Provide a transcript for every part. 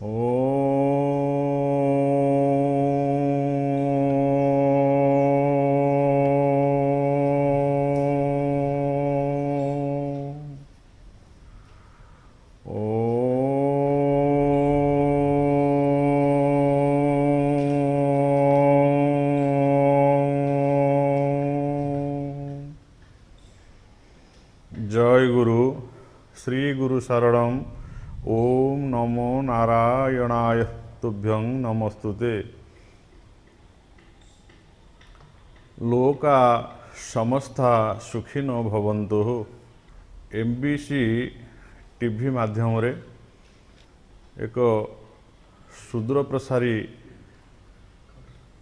जय गुरु श्री गुरु शरणम। ओम नमो नारायणाय तुभ्यं नमस्तुते। लोका समस्ता सुखिनो भवन्तु। एमबीसी टीवी माध्यम रे एक सुदूर प्रसारी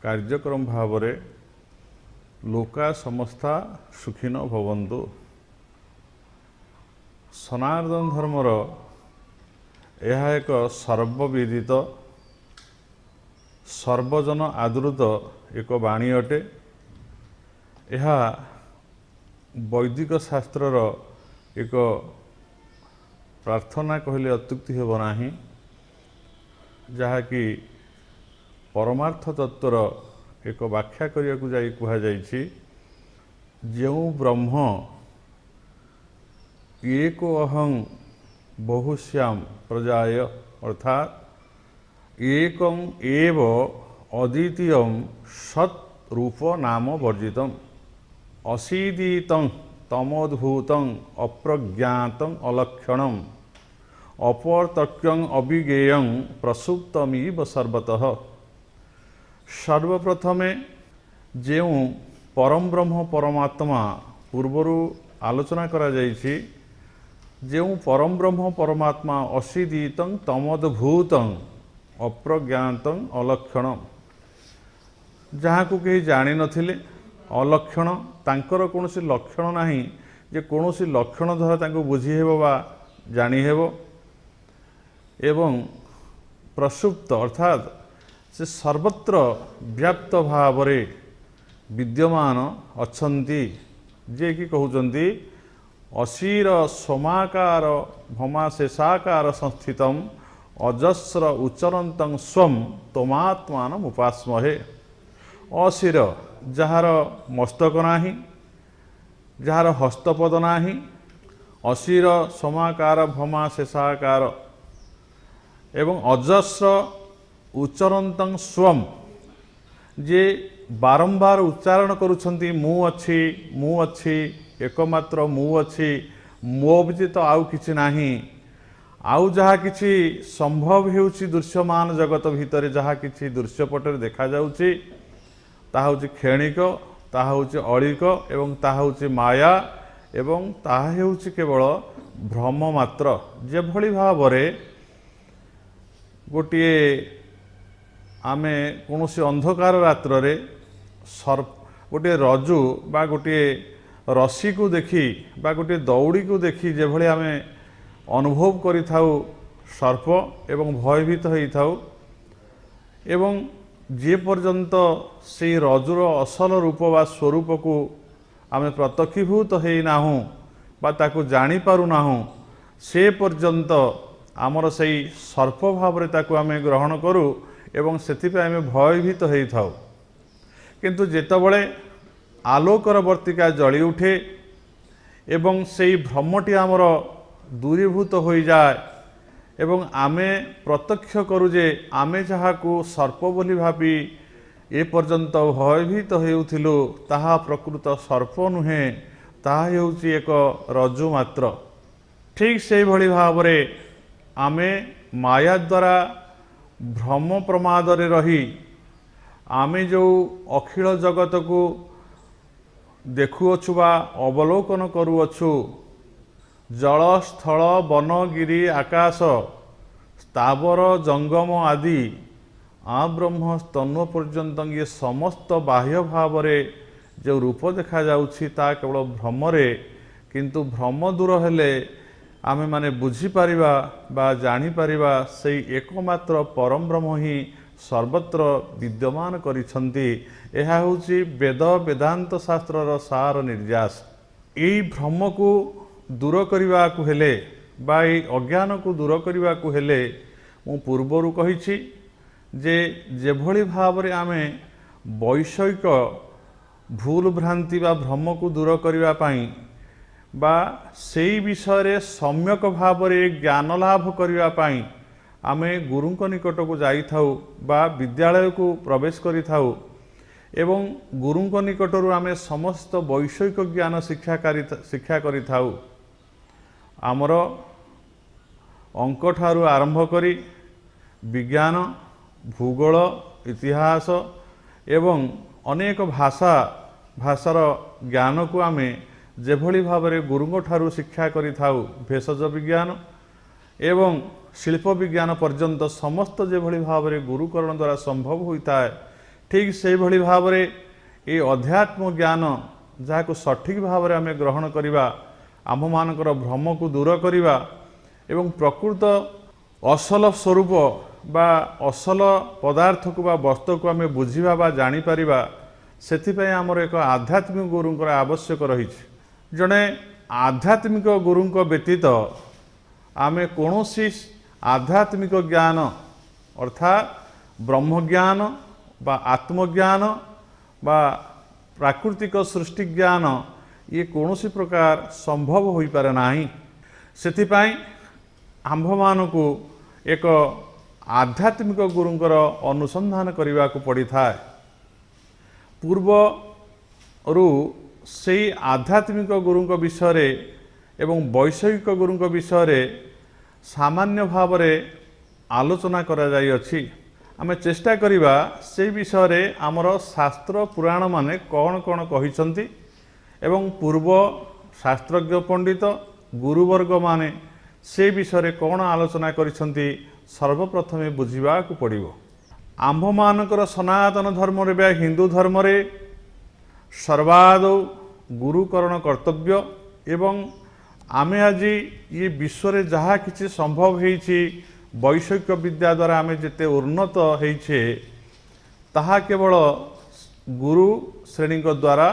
कार्यक्रम भाव रे लोका समस्ता सुखिनो भवन्तु। सनातन धर्मर यह एक सर्वविदित सर्वजन आदृत एक वाणी अटे। यह वैदिक शास्त्रर एक प्रार्थना कहले अत्युक्ति हेब नाही, जहाँकि परमार्थ तत्वर एक व्याख्या करिया को जाई कुहा जाइछि। जेउ ब्रह्म एको अहं बहुश्याम प्रजाय, अर्थात एकं एव अद्वितीयं सत् रूप नाम वर्जितम् असीदितं तमोद्भूतं अप्रज्ञातं अलक्षणम् अपर्तक्यं अविज्ञेयं प्रसुप्तमिव सर्वतः। सर्वप्रथमे जेउ परम ब्रह्म परमात्मा पूर्वरु आलोचना करा जाइछि, जो परम ब्रह्म परमात्मा असीदितं तमोद्भूतं अप्रज्ञातं अलक्षणं, जहाँ को कहीं जानी नथिले, अलक्षण तांकर कोनोसी लक्षण नाही जे कोनोसी लक्षण द्वारा तांको बुझी हेबो बा जानी हेबो, एवं प्रसुप्त अर्थात से सर्वत्र व्याप्त भावरे विद्यमान अछंती, जे कि कहउचंती अशीर सोमाकार भमाशेषाकार संस्थितम अजस्र उच्चरंतं स्वम तमात्मानम् उपास्महे। अशीर जार मस्तक नाही, जार हस्तपद नाही, अशीर सोमाकार भमाशेषाकार एवं अजस्र उच्चरंतं स्वम, जे बारंबार उच्चारण करुछंती मु अच्छी एकमात्र मु अच्छी, मो व्यतीत आउ किछि नाही। आउ जहा किछि संभव हेउछि दृश्यमान जगत भितर जहा किछि दृश्यपटरे देखा जाउछि ताहा होछि क्षणिक, ताहा होछि अळिक एवं ताहा होछि माया एवं ताहा हेउछि केवल भ्रम मात्र। जे भली भावरे गोटिए आमे कोनोसी अंधकार रात्ररे गोटे रज्जु बा गोटे रस्सी को देखी बा गोटे दौड़ी को देखी जे भली आमे अनुभव करि थाउ सर्प एवं भयभीत होई थाउ, एवं जे पर्यंत से रज्जुर असल रूप बा स्वरूप को आमे प्रत्यक्षीभूत हेई नाहु बा ताकू जानी पारु नाहु, से पर्यंत आमर सेई सर्प भावरे ताकू आमे ग्रहण करू एवं सेथिपे आमे भयभीत हेई थाउ। किंतु जेतबळे आलोकर वर्तिका जली उठे एवं सेई भ्रमटी आमर दूरीभूत हो जाए एवं आमे प्रत्यक्ष करू जे आमे जहाकू सर्प बोली भाबी ए पर्यंत भयभीत हेउथिलु ताहा प्रकृत सर्प नुहे, ताहा हेउछि एक रज्जु मात्र। ठीक से भली भावरे आमे माया द्वारा भ्रम प्रमादरे रही आमे जो अखिल जगत को देखुअछु बा अवलोकन करुअछु, जल स्थल वन गिरी आकाश स्थावर जंगम आदि आ ब्रह्म स्तन्व पर्यंत ये समस्त बाह्य भावरे जो रूप देखा जाउछि ता केवल भ्रमरे, किंतु भ्रम दूर हेले आमे माने बुझी पारिबा बा जानी पारिबा सेई एकमात्र परम ब्रह्म ही सर्वत्र विद्यमान करिछंती। एहा होछि वेद वेदांत शास्त्रर सार निर्यास। एई भ्रम को दूर करने को हेले बा अज्ञान को दूर करने को हेले ମୁଁ ପୂର୍ବରୁ କହିଛି ଯେ ଯେଭଳି ଭାବରେ ଆମେ ବୈଷୟିକ ଭୁଲ ଭ୍ରାନ୍ତି ବା ଭ୍ରମକୁ ଦୂର କରିବା ପାଇଁ ବା ସେହି ବିଷୟରେ ସମ୍ୟକ ଭାବରେ ଜ୍ଞାନ ଲାଭ କରିବା ପାଇଁ ଆମେ ଗୁରୁଙ୍କ ନିକଟକୁ ଯାଇଥାଉ ବା ବିଦ୍ୟାଳୟକୁ ପ୍ରବେଶ କରିଥାଉ ଏବଂ ଗୁରୁଙ୍କ ନିକଟରୁ ଆମେ ସମସ୍ତ ବୈଷୟିକ ଜ୍ଞାନ ଶିକ୍ଷା କରିଥାଉ। ଆମର ଅଙ୍କଠାରୁ ଆରମ୍ଭ କରି ବିଜ୍ଞାନ, ଭୂଗୋଳ, ଇତିହାସ ଏବଂ ଅନେକ ଭାଷାର ଜ୍ଞାନକୁ ଆମେ ଯେଭଳି ଭାବରେ ଗୁରୁଙ୍କ ଠାରୁ ଶିକ୍ଷା କରିଥାଉ, ଭେଷଜ ବିଜ୍ଞାନ ଏବଂ ଶିଳ୍ପ ବିଜ୍ଞାନ ପର୍ଯ୍ୟନ୍ତ ସମସ୍ତ ଯେଭଳି ଭାବରେ ଗୁରୁକରଣ ଦ୍ୱାରା ସମ୍ଭବ ହୋଇଥାଏ, ଠିକ୍ ସେହିଭଳି ଭାବରେ ଏ ଅଧ୍ୟାତ୍ମ ଜ୍ଞାନ ଯାହାକୁ ସଠିକ୍ ଭାବରେ ଆମେ ଗ୍ରହଣ କରିବା, ଆମ୍ଭମାନଙ୍କର ଭ୍ରମକୁ ଦୂର କରିବା ଏବଂ ପ୍ରକୃତ ଅସଲ ସ୍ୱରୂପ ବା ଅସଲ ପଦାର୍ଥକୁ ବା ବସ୍ତୁକୁ ଆମେ ବୁଝିବା ବା ଜାଣିପାରିବା, ସେଥିପାଇଁ ଆମର ଏକ ଆଧ୍ୟାତ୍ମିକ ଗୁରୁଙ୍କର ଆବଶ୍ୟକ ରହିଛି। ଜଣେ ଆଧ୍ୟାତ୍ମିକ ଗୁରୁଙ୍କ ବ୍ୟତୀତ ଆମେ କୌଣସି ଆଧ୍ୟାତ୍ମିକ ଜ୍ଞାନ ଅର୍ଥାତ୍ ବ୍ରହ୍ମଜ୍ଞାନ ବା ଆତ୍ମଜ୍ଞାନ ବା ପ୍ରାକୃତିକ ସୃଷ୍ଟି ଜ୍ଞାନ ଇଏ କୌଣସି ପ୍ରକାର ସମ୍ଭବ ହୋଇପାରେ ନାହିଁ। ସେଥିପାଇଁ ଆମ୍ଭମାନଙ୍କୁ ଏକ ଆଧ୍ୟାତ୍ମିକ ଗୁରୁଙ୍କର ଅନୁସନ୍ଧାନ କରିବାକୁ ପଡ଼ିଥାଏ। ପୂର୍ବରୁ ସେହି ଆଧ୍ୟାତ୍ମିକ ଗୁରୁଙ୍କ ବିଷୟରେ ଏବଂ ବୈଷୟିକ ଗୁରୁଙ୍କ ବିଷୟରେ ସାମାନ୍ୟ ଭାବରେ ଆଲୋଚନା କରାଯାଇଅଛି। ଆମେ ଚେଷ୍ଟା କରିବା ସେହି ବିଷୟରେ ଆମର ଶାସ୍ତ୍ର ପୁରାଣମାନେ କ'ଣ କ'ଣ କହିଛନ୍ତି ଏବଂ ପୂର୍ବ ଶାସ୍ତ୍ରଜ୍ଞ ପଣ୍ଡିତ ଗୁରୁବର୍ଗମାନେ ସେ ବିଷୟରେ କ'ଣ ଆଲୋଚନା କରିଛନ୍ତି ସର୍ବପ୍ରଥମେ ବୁଝିବାକୁ ପଡ଼ିବ। ଆମ୍ଭମାନଙ୍କର ସନାତନ ଧର୍ମରେ ବା ହିନ୍ଦୁ ଧର୍ମରେ ସର୍ବାଦୌ ଗୁରୁକରଣ କର୍ତ୍ତବ୍ୟ ଏବଂ ଆମେ ଆଜି ଏ ବିଶ୍ୱରେ ଯାହା କିଛି ସମ୍ଭବ ହେଇଛି ବୈଷୟିକ ବିଦ୍ୟା ଦ୍ୱାରା ଆମେ ଯେତେ ଉନ୍ନତ ହେଇଛେ ତାହା କେବଳ ଗୁରୁ ଶ୍ରେଣୀଙ୍କ ଦ୍ୱାରା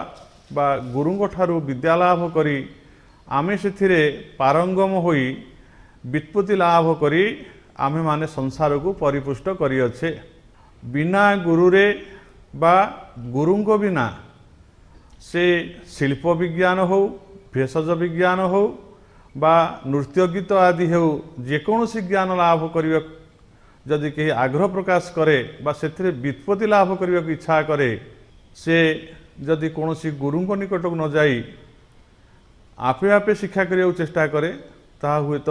ବା ଗୁରୁଙ୍କ ଠାରୁ ବିଦ୍ୟା ଲାଭ କରି ଆମେ ସେଥିରେ ପାରଙ୍ଗମ ହୋଇ ବ୍ୟୁତ୍ପତ୍ତି ଲାଭ କରି ଆମେମାନେ ସଂସାରକୁ ପରିପୁଷ୍ଟ କରିଅଛେ। ବିନା ଗୁରୁରେ ବା ଗୁରୁଙ୍କ ବିନା ସେ ଶିଳ୍ପ ବିଜ୍ଞାନ ହେଉ, ଭେଷଜ ବିଜ୍ଞାନ ହେଉ ବା ନୃତ୍ୟ ଗୀତ ଆଦି ହେଉ, ଯେକୌଣସି ଜ୍ଞାନ ଲାଭ କରିବାକୁ ଯଦି କେହି ଆଗ୍ରହ ପ୍ରକାଶ କରେ ବା ସେଥିରେ ବ୍ୟୁତ୍ପତ୍ତି ଲାଭ କରିବାକୁ ଇଚ୍ଛା କରେ, ସେ ଯଦି କୌଣସି ଗୁରୁଙ୍କ ନିକଟକୁ ନ ଯାଇ ଆପେ ଆପେ ଶିକ୍ଷା କରିବାକୁ ଚେଷ୍ଟା କରେ, ତାହା ହୁଏତ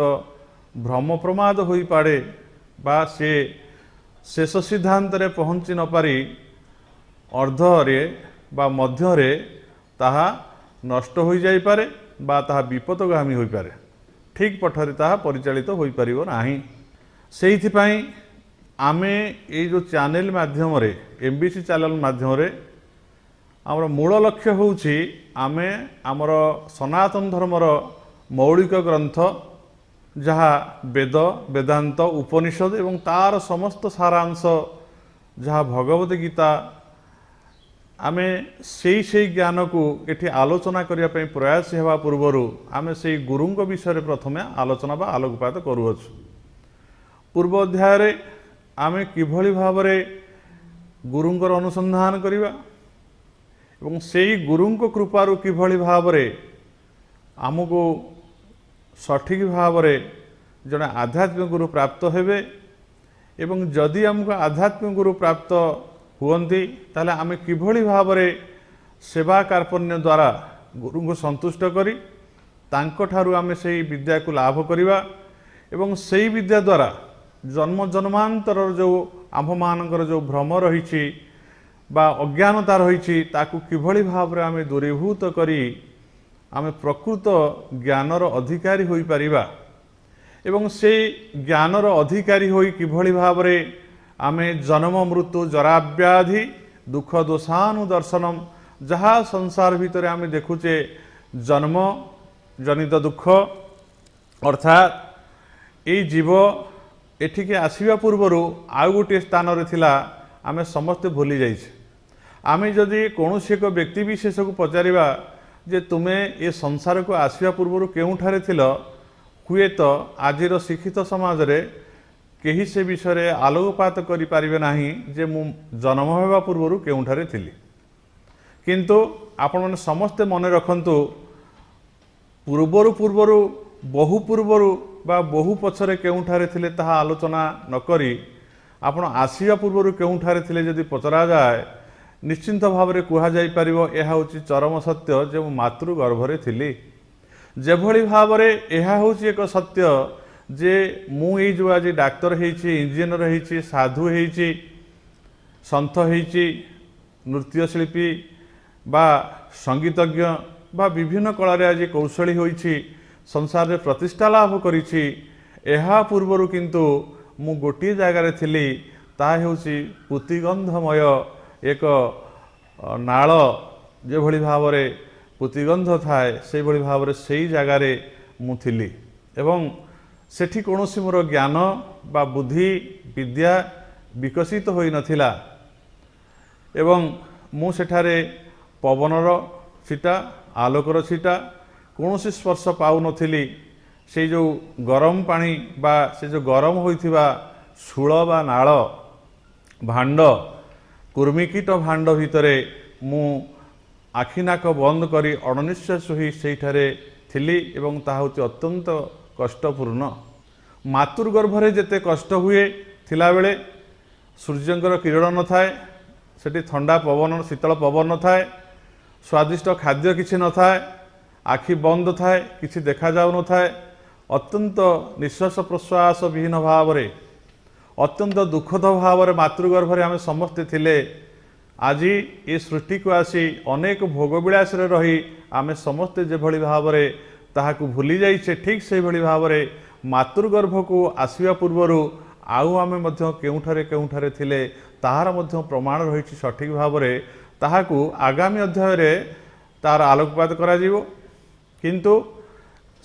ଭ୍ରମ ପ୍ରମାଦ ହୋଇପାରେ ବା ସେ ଶେଷ ସିଦ୍ଧାନ୍ତରେ ପହଞ୍ଚି ନପାରି ଅର୍ଦ୍ଧରେ ବା ମଧ୍ୟରେ ତାହା ନଷ୍ଟ ହୋଇଯାଇପାରେ ବା ତାହା ବିପଦଗାମୀ ହୋଇପାରେ, ଠିକ୍ ପଥରେ ତାହା ପରିଚାଳିତ ହୋଇପାରିବ ନାହିଁ। ସେଇଥିପାଇଁ ଆମେ ଏଇ ଯେଉଁ ଚ୍ୟାନେଲ ମାଧ୍ୟମରେ MBC ଚ୍ୟାନେଲ ମାଧ୍ୟମରେ ଆମର ମୂଳ ଲକ୍ଷ୍ୟ ହେଉଛି ଆମେ ଆମର ସନାତନ ଧର୍ମର ମୌଳିକ ଗ୍ରନ୍ଥ ଯାହା ବେଦ, ବେଦାନ୍ତ, ଉପନିଷଦ ଏବଂ ତାର ସମସ୍ତ ସାରାଂଶ ଯାହା ଭଗବତ ଗୀତା, ଆମେ ସେଇ ଜ୍ଞାନକୁ ଏଠି ଆଲୋଚନା କରିବା ପାଇଁ ପ୍ରୟାସ ହେବା ପୂର୍ବରୁ ଆମେ ସେଇ ଗୁରୁଙ୍କ ବିଷୟରେ ପ୍ରଥମେ ଆଲୋଚନା ବା ଆଲୋକପାତ କରୁଅଛୁ। ପୂର୍ବ ଅଧ୍ୟାୟରେ ଆମେ କିଭଳି ଭାବରେ ଗୁରୁଙ୍କର ଅନୁସନ୍ଧାନ କରିବା ଏବଂ ସେଇ ଗୁରୁଙ୍କ କୃପାରୁ କିଭଳି ଭାବରେ ଆମକୁ ସଠିକ୍ ଭାବରେ ଜଣେ ଆଧ୍ୟାତ୍ମିକ ଗୁରୁ ପ୍ରାପ୍ତ ହେବେ ଏବଂ ଯଦି ଆମକୁ ଆଧ୍ୟାତ୍ମିକ ଗୁରୁ ପ୍ରାପ୍ତ ହୁଅନ୍ତି ତାହେଲେ ଆମେ କିଭଳି ଭାବରେ ସେବା କାର୍ପଣ୍ୟ ଦ୍ୱାରା ଗୁରୁଙ୍କୁ ସନ୍ତୁଷ୍ଟ କରି ତାଙ୍କଠାରୁ ଆମେ ସେହି ବିଦ୍ୟାକୁ ଲାଭ କରିବା ଏବଂ ସେହି ବିଦ୍ୟା ଦ୍ୱାରା ଜନ୍ମ ଜନ୍ମାନ୍ତରର ଯେଉଁ ଆମ୍ଭମାନଙ୍କର ଯେଉଁ ଭ୍ରମ ରହିଛି ବା ଅଜ୍ଞାନତା ରହିଛି ତାକୁ କିଭଳି ଭାବରେ ଆମେ ଦୂରୀଭୂତ କରି ଆମେ ପ୍ରକୃତ ଜ୍ଞାନର ଅଧିକାରୀ ହୋଇପାରିବା ଏବଂ ସେଇ ଜ୍ଞାନର ଅଧିକାରୀ ହୋଇ କିଭଳି ଭାବରେ ଆମେ ଜନ୍ମ ମୃତ୍ୟୁ ଜରାବ୍ୟାଧି ଦୁଃଖ ଦୋଷାନୁଦର୍ଶନମ୍, ଯାହା ସଂସାର ଭିତରେ ଆମେ ଦେଖୁଛେ ଜନ୍ମ ଜନିତ ଦୁଃଖ ଅର୍ଥାତ୍ ଏଇ ଜୀବ ଏଠିକି ଆସିବା ପୂର୍ବରୁ ଆଉ ଗୋଟିଏ ସ୍ଥାନରେ ଥିଲା, ଆମେ ସମସ୍ତେ ଭୁଲି ଯାଇଛେ। ଆମେ ଯଦି କୌଣସି ଏକ ବ୍ୟକ୍ତି ବିଶେଷକୁ ପଚାରିବା ଯେ ତୁମେ ଏ ସଂସାରକୁ ଆସିବା ପୂର୍ବରୁ କେଉଁଠାରେ ଥିଲ, ହୁଏତ ଆଜିର ଶିକ୍ଷିତ ସମାଜରେ केही से विषय आलोकपात करें ना जे मु जन्म होगा पूर्वर केउठारे थिली। किंतु आपण मैंने समस्ते मन रखंतु पूर्वर पूर्वर बहु पूर्वर बा बहु पछरे केउठारे थिले ताहा आलोचना न करी आपण आसिया पूर्वर केउठारे थिले जदि पचरा जाए निश्चिंत भाव में कह जाई परिबो एहा होची चरम सत्य जे मु मातृ गर्भरे थिली। जेभली भाव में यह हूँ एक सत्य जे मु ये जो आज डाक्तर होइछि इंजीनियर होइछि साधु होइछि सन्थ होइछि नृत्यशिल्पी बा संगीतज्ञ बा विभिन्न कला आज कौशली होइछि संसार में प्रतिष्ठा लाभ करिछि। एहा पूर्वरु किंतु मु गोटे जगार थिली ताहा हेउछि पुतिगंधमय एक नाल जेभली भाव में पुतिगंध थाए से भली भाव में सही जगार मु थिली एवं सेठी कौनसी मोर ज्ञान बा बुद्धि विद्या विकसित होई नथिला एवं मु सेठारे पवनर छिटा आलोकर छिटा कौनसी स्पर्श पाउ नथिली। से जो गरम पानी बा से जो गरम होइथिबा शूल बा नाल भांड कुर्मिकीट भांड भितरे मु आखिनाक बंद करी अणनिश्वास होई सेठारे थिली एवं ताहा होती अत्यंत कष्टपूर्ण। मातृगर्भरे जेते कष्ट हुए थिला बेले सूर्यंकर किरण न थाए सेठी ठंडा पवन शीतल पवन न थाए स्वादिष्ट खाद्य किछि न थाए आखि बंद थाए किछि देखा जाउ न थाए अत्यंत निश्वास प्रश्वास विहीन भाव में अत्यंत दुखद भाव में मातृगर्भरे आमे समस्ते थिले। आज ये सृष्टि को आसी अनेक भोगविलास रही आमे समस्ते जेभली भाव में ताहाकु भूली जाइछे ठीक से भली भाव में मातृगर्भ को आसिया पूर्वर आउ आमे मध्य केउठारे थिले ताहार मध्य प्रमाण रही सठिक भाव में ताहाकु आगामी अध्याय रे तार आलोकपात करा जीवो। किंतु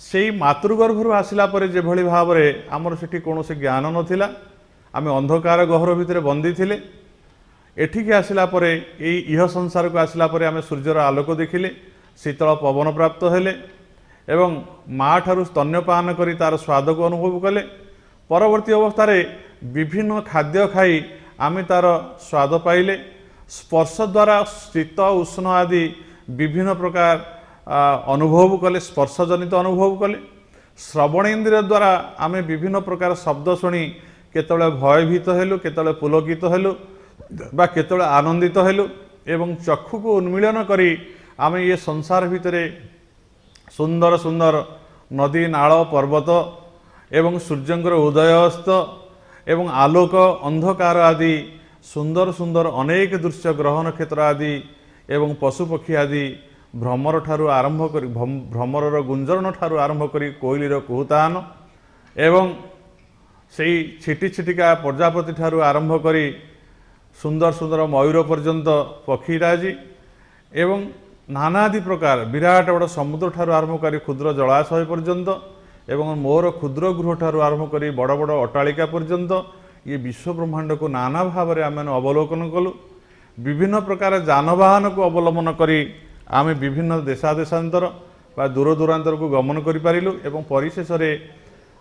सेई मातृगर्भरु आसिला परे जेभली भाव में आमर सेठी कोनोसी ज्ञान नथिला आमे अंधकार गहर भितरे बंदी थिले। एठिकी आसिला परे इह संसार को आसिला परे आमे सूर्यर आलोक देखिले शीतल पवन प्राप्त हेले एवं माँ ठारू स्तन्यपान करी तार स्वाद को अनुभव कले। परवर्ती अवस्था रे विभिन्न खाद्य खाई आमे तार स्वाद पाइले स्पर्श द्वारा शीत उष्ण आदि विभिन्न प्रकार अनुभव कले स्पर्श जनित अनुभव कले। श्रवण इंद्रिय द्वारा आमे विभिन्न प्रकार शब्द शुणी केतळे भयभीत हेलु केतळे पुलकित हेलु बा केतळे आनंदित हेलु एवं चक्षु को उन्मीलन करी आमे ये संसार भितरे सुंदर सुंदर नदी नाल पर्वत एवं सूर्यंकर उदय अस्त एवं आलोक अंधकार आदि सुंदर सुंदर अनेक दृश्य ग्रह नक्षत्र आदि एवं पशुपक्षी आदि भ्रमर ठारू आरंभ करी भ्रमरर गुंजरण ठारू आरंभ करी कोइलीर कुहुतान एवं सेई छिटी छिटिका प्रजापति ठारू आरंभ करी सुंदर सुंदर मयूर पर्यंत पक्षीराजी एवं नानादि प्रकार विराट बड़ समुद्र ठारू आरंभ करी क्षुद्र जलाशय पर्यंत एवं मोर क्षुद्र गृह ठारू आरंभ करी बड़ बड़ अट्टालिका पर्यंत ये विश्व ब्रह्मांड को नाना भाव में आम अवलोकन कलु। विभिन्न प्रकार जानवाहन को अवलंबन करी आमे विभिन्न देशादेशांतर बा दूर दूरांतर को गमन करिपारिलु एवं परिशेष रे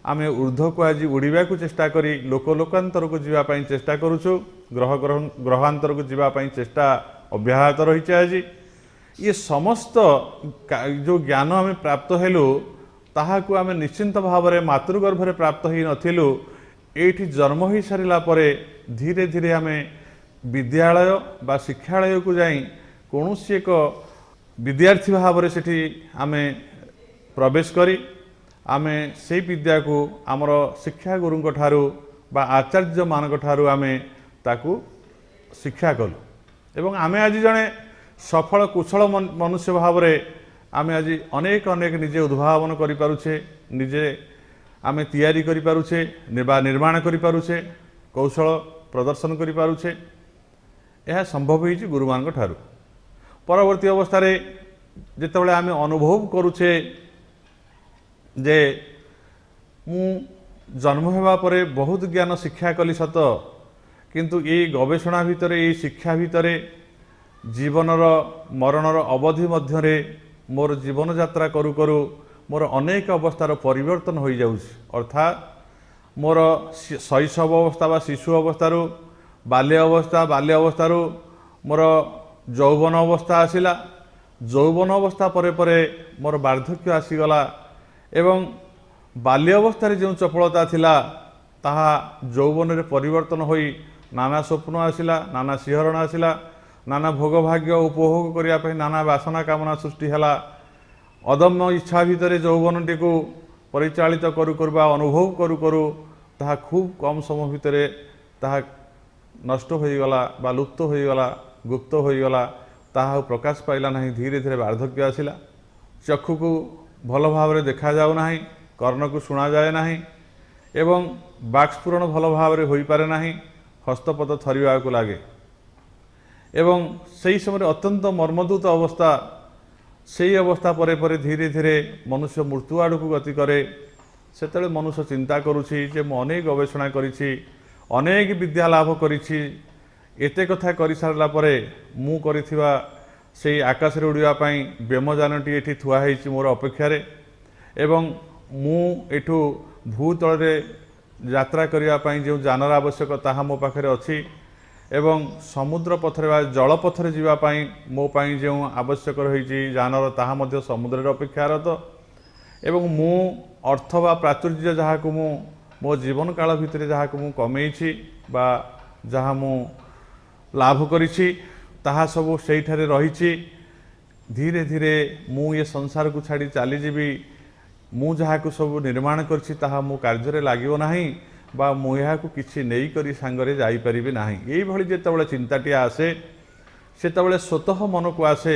आमे ऊर्ध्व को आज उड़ीबा को चेष्टा करी लोकांतर को जीवा पई चेष्टा करूछु ग्रहांतर को जीवा पई चेष्टा अब्याहत रही। आज ये समस्त जो ज्ञान आमे प्राप्त हेलु ताहाकु आमे निश्चिंत भाव में मातृगर्भरे प्राप्त ही नथिलु। एठी जन्म हो सारिला परे धीरे धीरे आमे विद्यालय बा शिक्षालय को जाई कौनसी एक विद्यार्थी भाव में सेठी आमे प्रवेश करी आमे से विद्या को आमर शिक्षा गुरु ठारू बा आचार्य मानक ठारू आमे ताकू शिक्षा कलु एवं आमे आज जने सफल कुशल मनुष्य भाव में आमे आज अनेक अनेक निजे उद्भावन करि पारुछे निजे आमे तैयारी करि पारुछे निर्माण करि पारुछे कौशल प्रदर्शन करि पारुछे। यह संभव होइछि गुरुमान ठारू। परवर्ती अवस्था रे जेतेबेले आमे अनुभव करुछे जे मु जन्म हेबा परे बहुत ज्ञान शिक्षा कली सत किंतु ये गवेषणा भितर ये शिक्षा भितर जीवनर मरणर अवधि मध्यरे मोर जीवन यात्रा करू करू मोर अनेक अवस्थार परिवर्तन हो जाउछि। अर्थात मोर शैशव अवस्था बा शिशु अवस्था बाल्य अवस्था मोर यौवन अवस्था आसिला। यौवन अवस्था परे परे मोर वार्धक्य आसीगला एवं बाल्य अवस्था जो चपलता थिला ताहा यौवन रे परिवर्तन होई नाना स्वप्न आसिला, नाना सिंहरण आसिला, नाना भोग भाग्य उपभोग करिया पे नाना वासना कामना सृष्टि हला। अदम्य इच्छा भितर यौवनटी को परिचालित करू करबा अनुभव करू करू ताहा खूब कम समय भितर ताहा नष्ट हो गला बा लुप्त हो गला, गुप्त हो गला, ताहा प्रकाश पाइला नहीं। धीरे धीरे वार्धक्य आसिला। चक्षु को भल भाव में देखा जाऊ नाही, कर्ण को शुणा जाए नाही एवं बाक्स्फुरण भल भाव में होई पारे नाही। हस्तपद थरिवा को लागे एवं सही समय अत्यंत मर्मदूत अवस्था। सही अवस्था परे परे धीरे धीरे मनुष्य मृत्यु आड़ को गति करे। सेतले मनुष्य चिंता करुछि जे मु अनेक गवेषणा करिछि, अनेक विद्या लाभ करिछि, एते कथा करि सारला परे मु करिथिबा सेही आकाश रे उड़िया पई व्योमयानटी एठी थुआ हेछि मोर अपेक्षा एवं मु एठू भूतल रे यात्रा करिया पई जो जानर आवश्यक ताहा मो पाखरे अछि एवं समुद्र पथरे बा जल पथरे जीवा पई मो पई जो आवश्यक रहिछि जानर ताहा मध्य समुद्र रे अपेक्षारत एवं मु अर्थ बा प्राचुर्य जहा को मु मो जीवन काल भितर जहा को मु कमेइछि बा जहा मु लाभ करिछि ताहा सब सेठारे रहिछि। धीरे धीरे मु ये संसार को छाड़ी चली जीवी। मु जहा को सब निर्माण करछि ताहा मु कार्य रे लागिवो नाही बा मु यहाँ को किछि नेई करी सांगरे जाई परिबे नाही। एई भली जेतेबेले चिंताटी आसे सेतेबेले स्वतः मन को आसे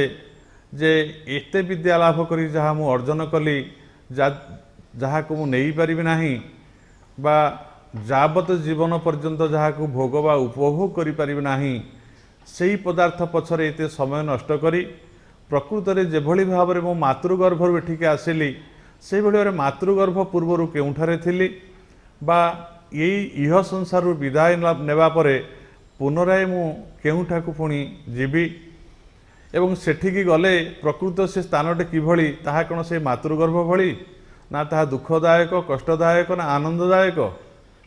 जे एते विद्या लाभ करी जहा मु अर्जन कली जहा को मु नेई परिबे नाही बा जावत जीवन पर्यंत जहा को भोग बा उपभोग करि परिबे नाही। सेही पदार्थ पछरे एते समय नष्ट करी प्रकृत रे जेभली भाव रे मो मातृगर्भ एठिके आसिली से भाव मातृगर्भ पूर्वर केउठारे थिली बा यही इह संसार विदाय नेबा परे पुनराय मु केउठा को पुणी जीवी एवं सेठिकी गले प्रकृत से स्थानटे किभली ताहा कौन से मातृगर्भ भली ना ताहा दुखदायक कष्टदायक ना आनंददायक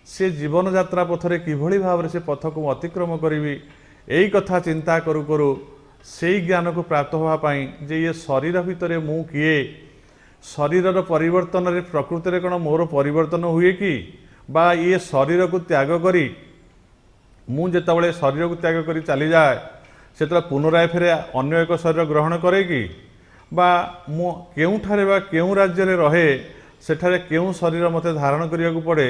से जीवन यात्रा पथरे किभली भाव से पथ को अतिक्रम करी यही कथा चिंता करू करू से ज्ञान को प्राप्त होगापाई जे ये शरीर भितर मु किए शरीर परिवर्तन रे प्रकृति रे कौन मोर परिवर्तन हुए कि बा ये शरीर को त्याग करी मु जेतबेले शरीर को त्याग करी चली जाए से पुनराय फेरे अन्य एक शरीर ग्रहण करे कि बा मु केउठारे बा केउ राज्य रे रहे सेठारे केउ शरीर मते धारण करिया को पड़े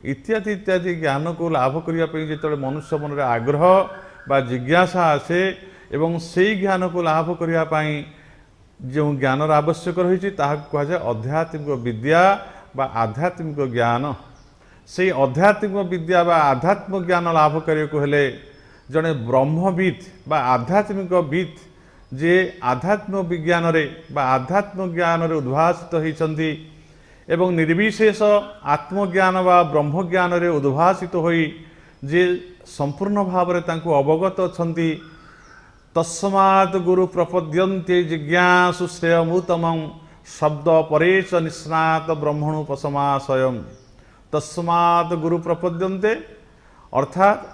इत्यादि इत्यादि ज्ञान को लाभ करिया पई जेतबेले मनुष्य मन रे आग्रह बा जिज्ञासा आसे एवं सेही ज्ञान को लाभ करिया पई जो ज्ञान आवश्यक रही कह जाए आध्यात्मिक विद्या बा आध्यात्मिक ज्ञान। से आध्यात्मिक विद्या बा आध्यात्म ज्ञान लाभ करने को हेले जड़े ब्रह्मविद बा आध्यात्मिक विद जे आध्यात्म विज्ञान रे बा आध्यात्म ज्ञान रे उद्भासित होइछंती एवं निर्विशेष आत्मज्ञान बा ब्रह्म ज्ञान रे उद्भासित होई जे संपूर्ण भाव रे तांको अवगत अछंती। तस्मात् गुरु प्रपद्यन्ते जिज्ञासु श्रेयमुत्तमं शब्द परेश निस्नात ब्रह्मणुपसमाशयम्। तस्मात् गुरु प्रपद्यन्ते अर्थात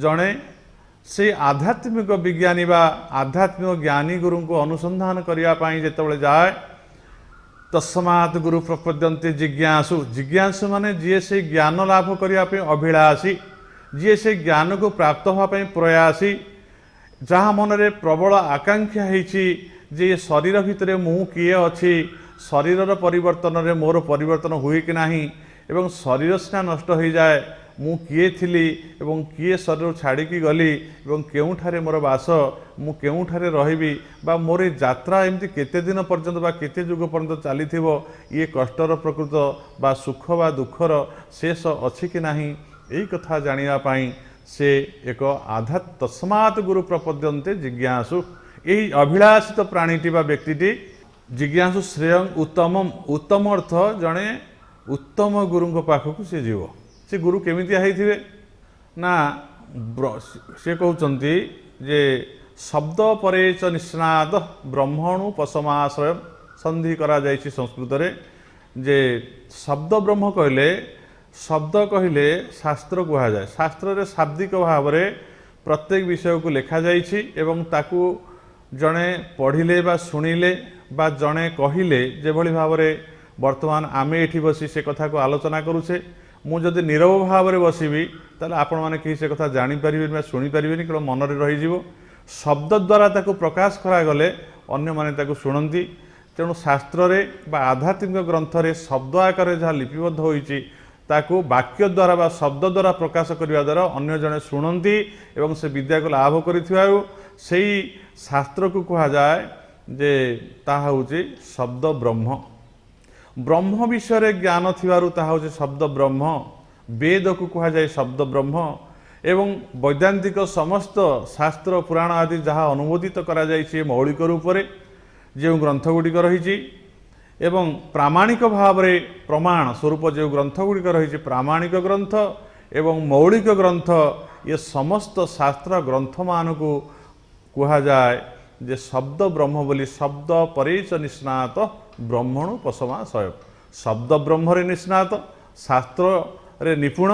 जड़े से आध्यात्मिक विज्ञानी बा आध्यात्मिक ज्ञानी गुरु को अनुसंधान करने जितेबाला जाए तस्मात् गुरु प्रपद्यन्ते जिज्ञासु जिज्ञासु माने जी से ज्ञान लाभ करने अभिलाषी जी से ज्ञान को प्राप्त होगापी प्रयासी जहाँ मन रे प्रबल आकांक्षा होइछि जे शरीर भितर मु किए अच्छी शरीर परिवर्तन रे मोर परिवर्तन हुए कि नाही एवं शरीर सीना नष्ट हो जाए मु किए थिली एवं किए शरीर छाड़िकी गली एवं केउठारे मोर बास मु केउठारे रहिबी बा मोर यात्रा एमती केते दिन पर्यंत बा केते जुग पर्यंत चलीथिबो ये कष्टर प्रकृत बा सुख बा दुखर शेष अछि कि नाही एई कथा जानिया पाई से एक आध्यात्म तस्मात् गुरु प्रपद्यन्ते जिज्ञासु यही अभिलाषित प्राणीटी बा व्यक्तिटी जिज्ञासु श्रेय उत्तमम उत्तम अर्थ जड़े उत्तम गुरु पाखक से जीव से गुरु केमिति आइथिबे ना से कहउचंती जे शब्द परे च निस्नाद ब्रह्मणु पसमाश्रय संधि करा जाइछि संस्कृत रे जे शब्द ब्रह्म कहले शब्द कहले शास्त्र कहुए शास्त्र रे शाब्दिक भाव में प्रत्येक विषय को लिखा जाइछि एवं ताकू जड़े पढ़िले बा शुणिले बा जड़े कहले जेभली भाव में वर्तमान आमे एठी बसी से कथा को आलोचना करुचे मुझे नीरव भाव में बसबि ताले आपण माने कहीं से कथा जानी परिबेनि बा शुणी परिबेनि केवल मन रे रही जिवो शब्द द्वारा ताकू प्रकाश करागले अन्य माने ताकू शुणती तेणु शास्त्र रे बा आध्यात्मिक ग्रंथ रे शब्द आकार जहाँ लिपिबद्ध होइछि ताकू वाक्य द्वारा बा शब्द द्वारा प्रकाश करने द्वारा अन्य जने शुणती एवं से विद्या को लाभ करिथिबारु सेही शास्त्र को कहा जाए जे ताहा होछि शब्द ब्रह्म ब्रह्म विषय रे ज्ञान थिबारु ताहा होछि शब्द ब्रह्म वेद को कहा जाए शब्द ब्रह्म एवं वैदांतिक समस्त शास्त्र पुराण आदि जहाँ अनुमोदित करा जाइछि मौलिक रूप रे जो ग्रंथ गुड़िक रही एवं प्रामाणिक भाव में प्रमाण स्वरूप जो ग्रंथ गुड़िक रही प्रामाणिक ग्रंथ एवं मौलिक ग्रंथ ये समस्त शास्त्र ग्रंथ मान को कहा जाए जे शब्द ब्रह्म बोली शब्द परेच निष्णात ब्रह्मणु पशमाशय शब्द ब्रह्म रे निष्णात शास्त्र रे निपुण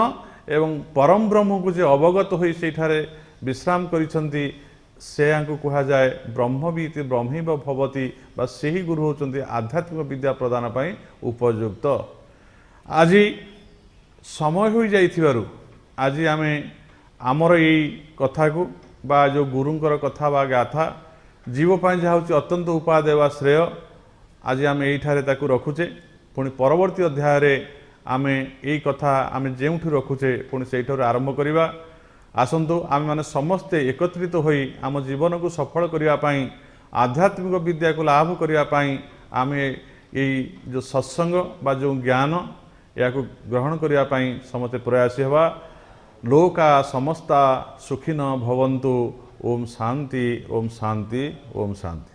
एवं परम ब्रह्म को जे अवगत होई सेठारे विश्राम करिसंती से कहा जाए ब्रह्मवीति ब्रह्मी भवती बा सही गुरु होचंती आध्यात्मिक विद्या प्रदान पाई उपयुक्त आज समय हो जाइथिबारु आज आमे आमर यही कथा को बा जो गुरुंकर कथा बा गाथा जीव पाई जहाँ होची अत्यंत उपाय देवा श्रेय आज आमे एठारे ताकू रखुचे पुणी परवर्ती अध्याय रे आमे एई कथा आमे जेउठी रखुचे पुणी सेठार आरंभ करिबा आसंतु आम मैंने समस्ते एकत्रित होई आम जीवन को सफल करने आध्यात्मिक विद्या को लाभ करने आम ये जो सत्संग बा जो ज्ञान या ग्रहण करने समस्ते प्रयासी हवा लोका समस्ता सुखिन भवन्तु ओम शांति ओम शांति ओम शांति।